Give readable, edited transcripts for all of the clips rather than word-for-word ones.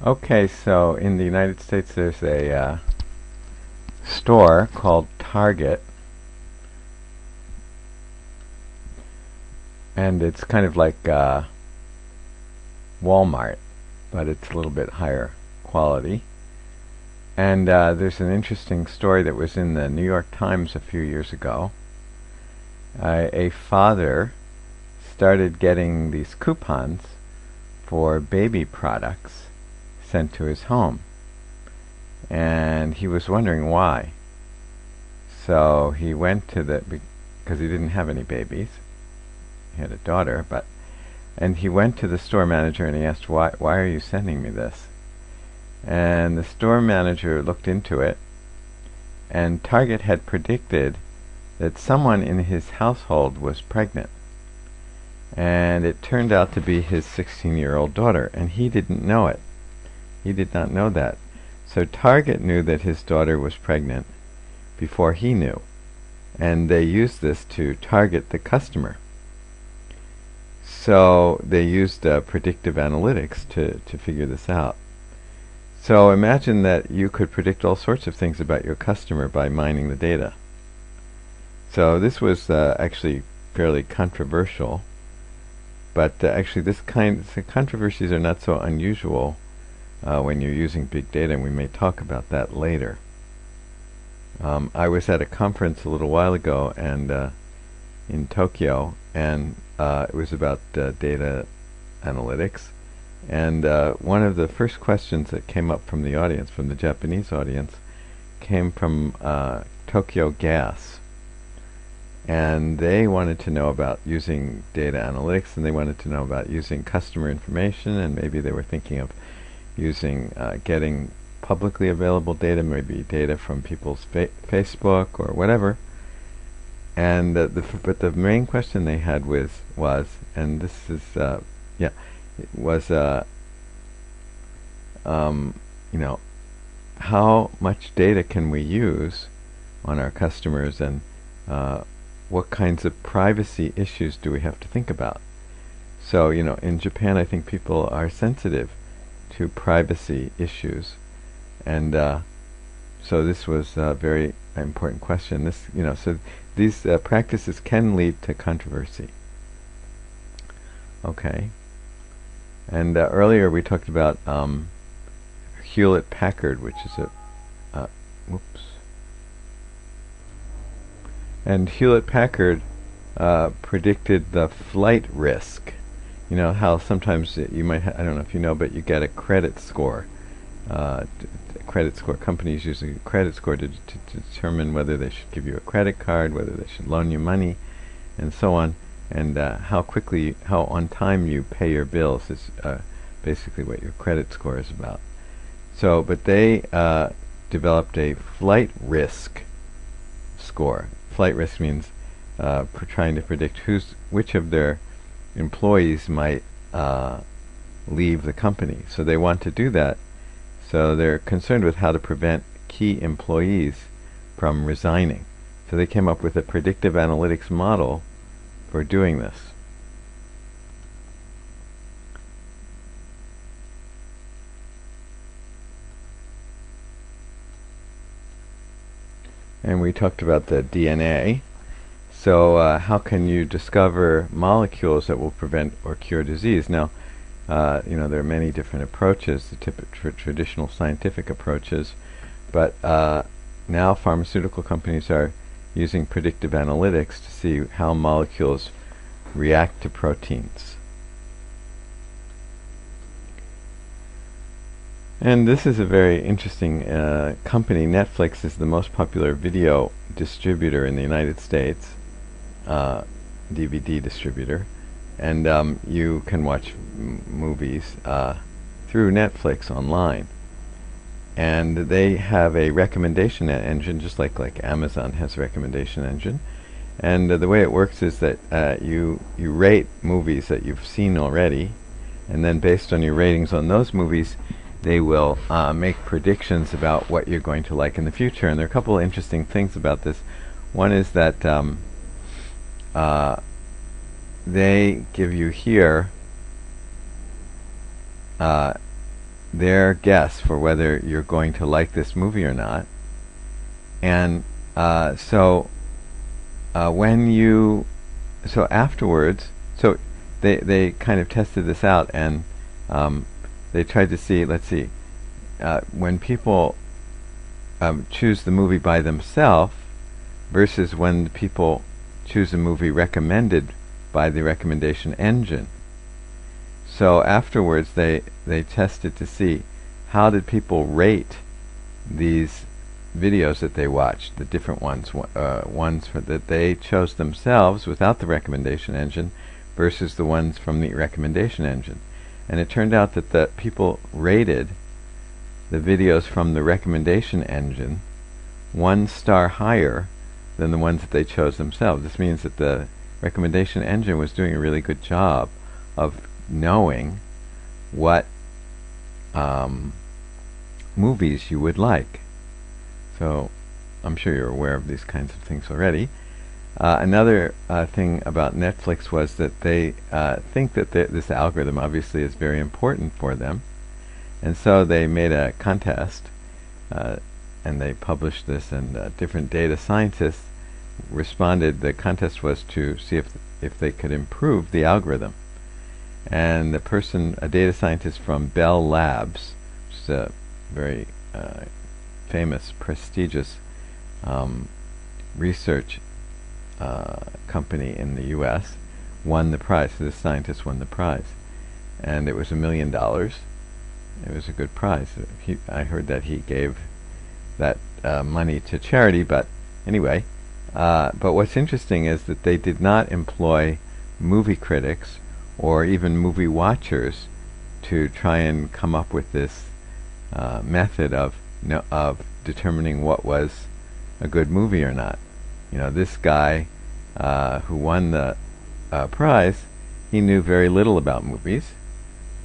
Okay, so in the United States there's a store called Target, and it's kind of like Walmart, but it's a little bit higher quality. And there's an interesting story that was in the New York Times a few years ago. A father started getting these coupons for baby products sent to his home, and he was wondering why. So he went to because he didn't have any babies. He had a daughter, and he went to the store manager and he asked, why are you sending me this? And the store manager looked into it, and Target had predicted that someone in his household was pregnant. And it turned out to be his 16-year-old daughter, and he didn't know it. He did not know that. So Target knew that his daughter was pregnant before he knew, and they used this to target the customer. So they used predictive analytics to figure this out. So imagine that you could predict all sorts of things about your customer by mining the data. So this was actually fairly controversial, but actually the controversies are not so unusual when you're using big data, and we may talk about that later. I was at a conference a little while ago and in Tokyo, and it was about data analytics. And one of the first questions that came up from the audience, from the Japanese audience, came from Tokyo Gas. And they wanted to know about using data analytics, and they wanted to know about using customer information, and maybe they were thinking of using getting publicly available data, maybe data from people's Facebook or whatever. And but the main question they had was, and this is was how much data can we use on our customers, and what kinds of privacy issues do we have to think about? So in Japan, I think people are sensitive to privacy issues, and so this was a very important question. So these practices can lead to controversy. Okay. And earlier we talked about Hewlett-Packard, which is and Hewlett-Packard predicted the flight risk. You know how sometimes you might, I don't know if you know, but you get a credit score. Companies use a credit score to determine whether they should give you a credit card, whether they should loan you money, and so on. And how on time you pay your bills is basically what your credit score is about. So, but they developed a flight risk score. Flight risk means trying to predict which of their employees might leave the company. So they want to do that. So they're concerned with how to prevent key employees from resigning. So they came up with a predictive analytics model for doing this. And we talked about the DNA. So how can you discover molecules that will prevent or cure disease? Now, there are many different approaches, the traditional scientific approaches, but now pharmaceutical companies are using predictive analytics to see how molecules react to proteins. And this is a very interesting company. Netflix is the most popular video distributor in the United States, DVD distributor, and you can watch movies through Netflix online. And they have a recommendation engine, just like Amazon has a recommendation engine. And the way it works is that you rate movies that you've seen already, and then based on your ratings on those movies, they will make predictions about what you're going to like in the future. And there are a couple of interesting things about this. One is that they give you here their guess for whether you're going to like this movie or not. And when you so afterwards, so they kind of tested this out, and they tried to see, let's see, when people choose the movie by themselves versus when people choose a movie recommended by the recommendation engine. So afterwards they tested to see how did people rate these videos that they watched, the different ones, that they chose themselves without the recommendation engine versus the ones from the recommendation engine. And it turned out that the people rated the videos from the recommendation engine 1 star higher than the ones that they chose themselves. This means that the recommendation engine was doing a really good job of knowing what movies you would like. So I'm sure you're aware of these kinds of things already. Another thing about Netflix was that they think that this algorithm obviously is very important for them, and so they made a contest, and they published this, and different data scientists responded. The contest was to see if they could improve the algorithm. And the person, a data scientist from Bell Labs, which is a very famous, prestigious research company in the U.S., won the prize. So this scientist won the prize, and it was $1 million. It was a good prize. I heard that he gave that money to charity, but anyway. But what's interesting is that they did not employ movie critics or even movie watchers to try and come up with this method of determining what was a good movie or not. You know, this guy who won the prize, he knew very little about movies,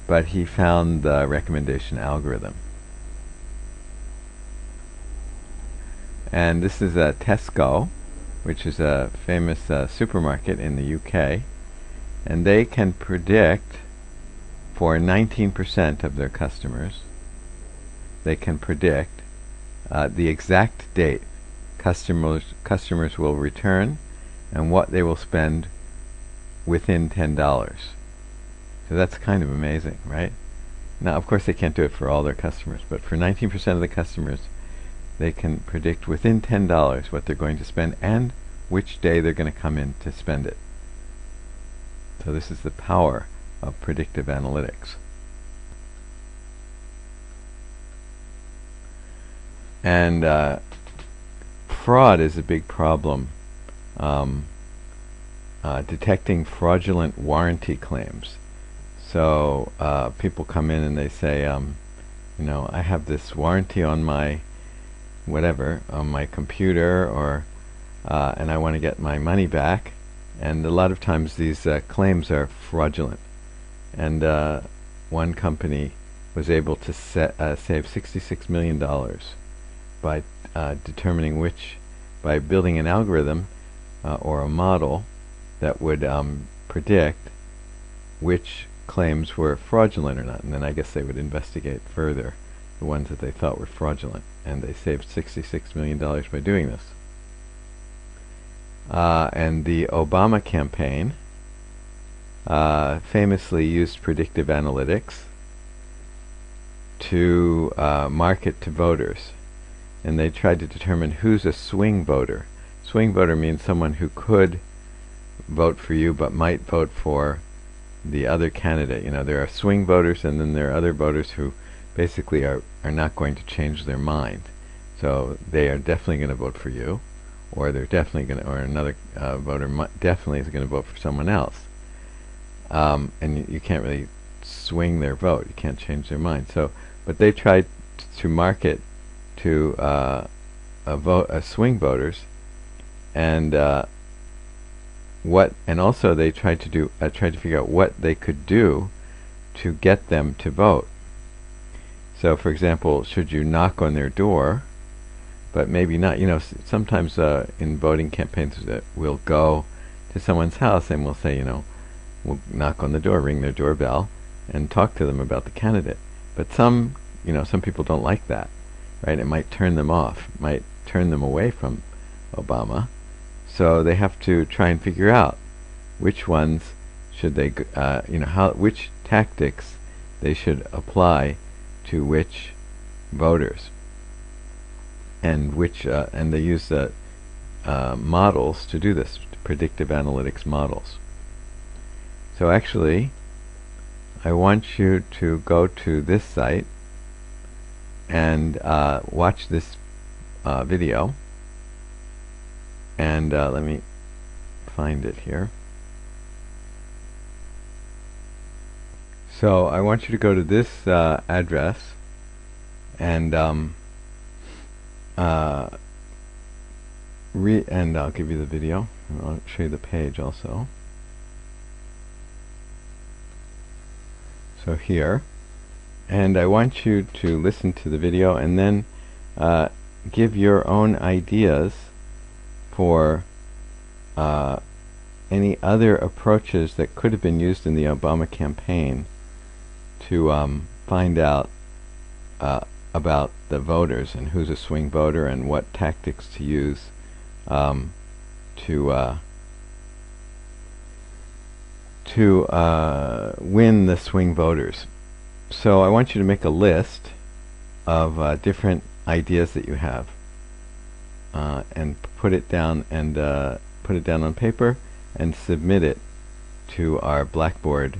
but he found the recommendation algorithm. And this is a Tesco, which is a famous supermarket in the UK, and they can predict for 19% of their customers, they can predict the exact date customers will return and what they will spend within $10. So that's kind of amazing, right? Now, of course, they can't do it for all their customers, but for 19% of the customers, they can predict within $10 what they're going to spend and which day they're going to come in to spend it. So this is the power of predictive analytics. And fraud is a big problem. Detecting fraudulent warranty claims. So people come in and they say, you know, I have this warranty on my whatever, on my computer, or and I want to get my money back. And a lot of times these claims are fraudulent. And one company was able to save $66 million by determining by building an algorithm or a model that would predict which claims were fraudulent or not. And then I guess they would investigate further the ones that they thought were fraudulent. And they saved $66 million by doing this. And the Obama campaign famously used predictive analytics to market to voters. And they tried to determine who's a swing voter. Swing voter means someone who could vote for you but might vote for the other candidate. You know, there are swing voters, and then there are other voters who basically are not going to change their mind. So they are definitely going to vote for you, or they're definitely going to, or another voter definitely is going to vote for someone else. And you can't really swing their vote. You can't change their mind. So, but they tried to market to swing voters, and also they tried to figure out what they could do to get them to vote. So, for example, should you knock on their door? But maybe not. You know, sometimes in voting campaigns we'll go to someone's house and we'll say, you know, we'll knock on the door, ring their doorbell, and talk to them about the candidate. But some some people don't like that, right? It might turn them off, might turn them away from Obama. So they have to try and figure out which ones should they, which tactics they should apply to which voters, and and they use models to do this, predictive analytics models. So actually, I want you to go to this site and watch this video. And let me find it here. So I want you to go to this address and and I'll give you the video. I'll show you the page also. So here, and I want you to listen to the video and then give your own ideas for any other approaches that could have been used in the Obama campaign to find out about the voters and who's a swing voter and what tactics to use to win the swing voters. So I want you to make a list of different ideas that you have and put it down on paper and submit it to our Blackboard